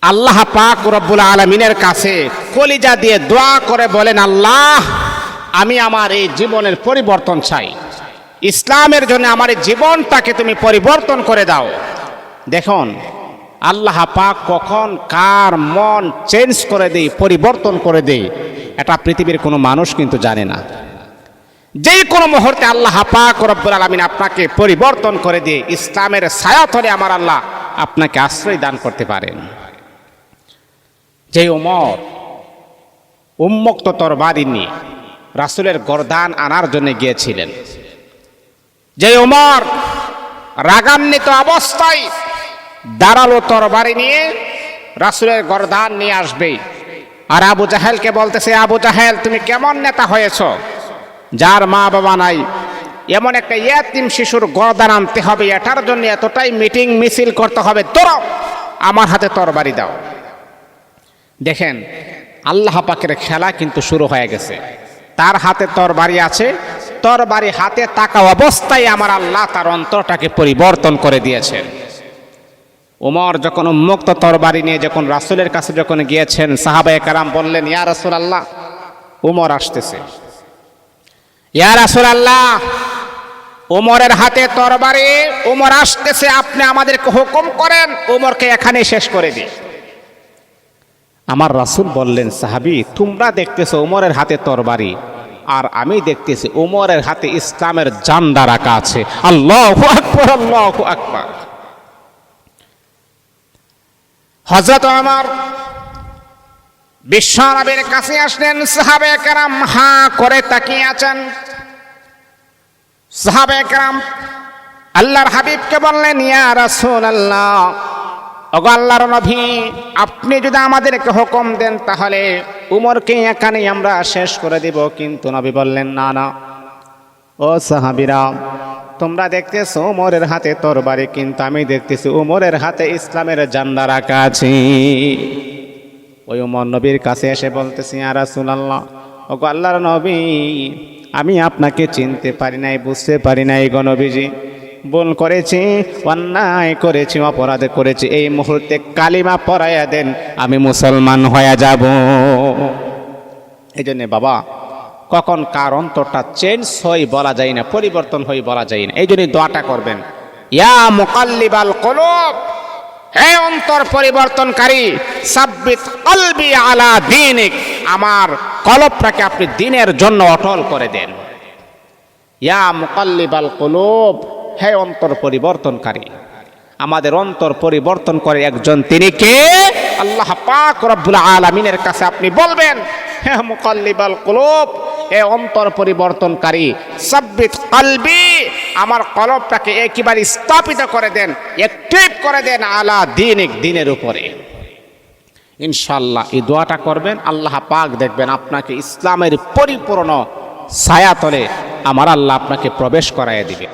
আল্লাহ পাক রব্বুল আলামিনের কাছে কলিজা দিয়ে দোয়া করে বলেন, আল্লাহ আমি আমার এই জীবনের পরিবর্তন চাই, ইসলামের জন্য আমার এই জীবনটাকে তুমি পরিবর্তন করে দাও। দেখুন আল্লাহ পাক কখন কার মন চেঞ্জ করে দেয়, পরিবর্তন করে দেয়, এটা পৃথিবীর কোনো মানুষ কিন্তু জানে না। যে কোনো মুহূর্তে আল্লাহ পাক রব্বুল আলামিন আপনাকে পরিবর্তন করে দিয়ে ইসলামের ছায়াতলে আমার আল্লাহ আপনাকে আশ্রয় দান করতে পারেন। যে ওমর উন্মুক্ত তরবারি নিয়ে রাসূলের গর্দান আনার জন্য গিয়েছিলেন, যে ওমর রাগান্বিত অবস্থায় দাঁড়ালো তরবারি নিয়ে রাসূলের গর্দান নিয়ে আসবে, আর আবু জাহেলকে বলতেছে, আবু জাহেল তুমি কেমন নেতা হয়েছো, যার মা বাবা নাই, এমন একটা ইয়াতিম শিশুর গর্দান আনতে হবে, এটার জন্য এতটাই মিটিং মিছিল করতে হবে, তোরা আমার হাতে তরবারি দাও। দেখেন আল্লাহ পাকের খেলা কিন্তু শুরু হয়ে গেছে। তার হাতে তরবারি আছে, তরবারি হাতে থাকা অবস্থায় আমার আল্লাহ তার অন্তরটাকে পরিবর্তন করে দিয়েছেন। ওমর যখন উন্মুক্ত তরবারি নিয়ে যখন রাসূলের কাছে যখন গিয়েছেন, সাহাবায়ে কেরাম বললেন, ইয়া রাসূলুল্লাহ ওমর আসতেছে, ইয়া রাসূলুল্লাহ ওমরের হাতে তরবারি, ওমর আসতেছে, আপনি আমাদেরকে হুকুম করেন ওমরকে এখানে শেষ করে দিই। আমার রাসূল বললেন, সাহাবী তোমরা দেখতেছো ওমরের হাতে তরবারি, আর আমি দেখতেছি ওমরের হাতে ইসলামের জান্ডা রাখা আছে। আল্লাহু আকবার, আল্লাহু আকবার। হযরত ওমর বিশ্বনবীর কাছে আসলেন, সাহাবায়ে কেরাম হা করে তাকিয়ে আছেন। সাহাবায়ে কেরাম আল্লাহর হাবিবকে বললেন, ইয়া রাসূলুল্লাহ, ওগো আল্লাহর নবী, আপনি যদি আমাদেরকে হুকুম দেন তাহলে উমরকে এখানে আমরা শেষ করে দিব। কিন্তু নবী বললেন, না না ও সাহাবীরা, তোমরা দেখতেছো উমরের হাতে তরবারি, কিন্তু আমি দেখতেছি উমরের হাতে ইসলামের জান্ডা রাখা আছে। ওই উমর নবীর কাছে এসে বলতেছি, ইয়া রাসূলুল্লাহ, ওগো আল্লাহর নবী, আমি আপনাকে চিনতে পারি নাই, বুঝতে পারি নাই গো নবীজি, ভুল করেছি, অন্যায় করেছি, অপরাধ করেছি, এই মুহূর্তে কালিমা পড়াইয়া দেন, আমি মুসলমান হয়ে যাব। এই জন্যে বাবা কখন কার অন্তরটা চেঞ্জ হয় বলা যায় না, পরিবর্তন হয় বলা যায় না। এই জন্য দোয়াটা করবেন, ইয়া মুকাল্লিবাল কুলুব, হে অন্তর পরিবর্তনকারী, সাব্বিত কলবি আলা দীনিক, আমার কলবটাকে আপনি দ্বীনের জন্য অটল করে দেন। ইয়া মুকাল্লিবাল কুলুব, হে অন্তর পরিবর্তনকারী, আমাদের অন্তর পরিবর্তন করে একজন, তিনি কে? আল্লাহ পাক রব্বুল আলামিনের কাছে আপনি বলবেন, হে মুকাল্লিবাল কুলুব, হে অন্তর পরিবর্তনকারী, সাব্বিত কলবি, আমার কলবটাকে একেবারে স্থাপিত করে দেন, অ্যাক্টিভ করে দেন, আলা দীনিক, দ্বীনের উপরে। ইনশাআল্লাহ এই দোয়াটা করবেন, আল্লাহ পাক দেখবেন আপনাকে ইসলামের পরিপূর্ণ ছায়াতলে আমার আল্লাহ আপনাকে প্রবেশ করাইয়া দিবে।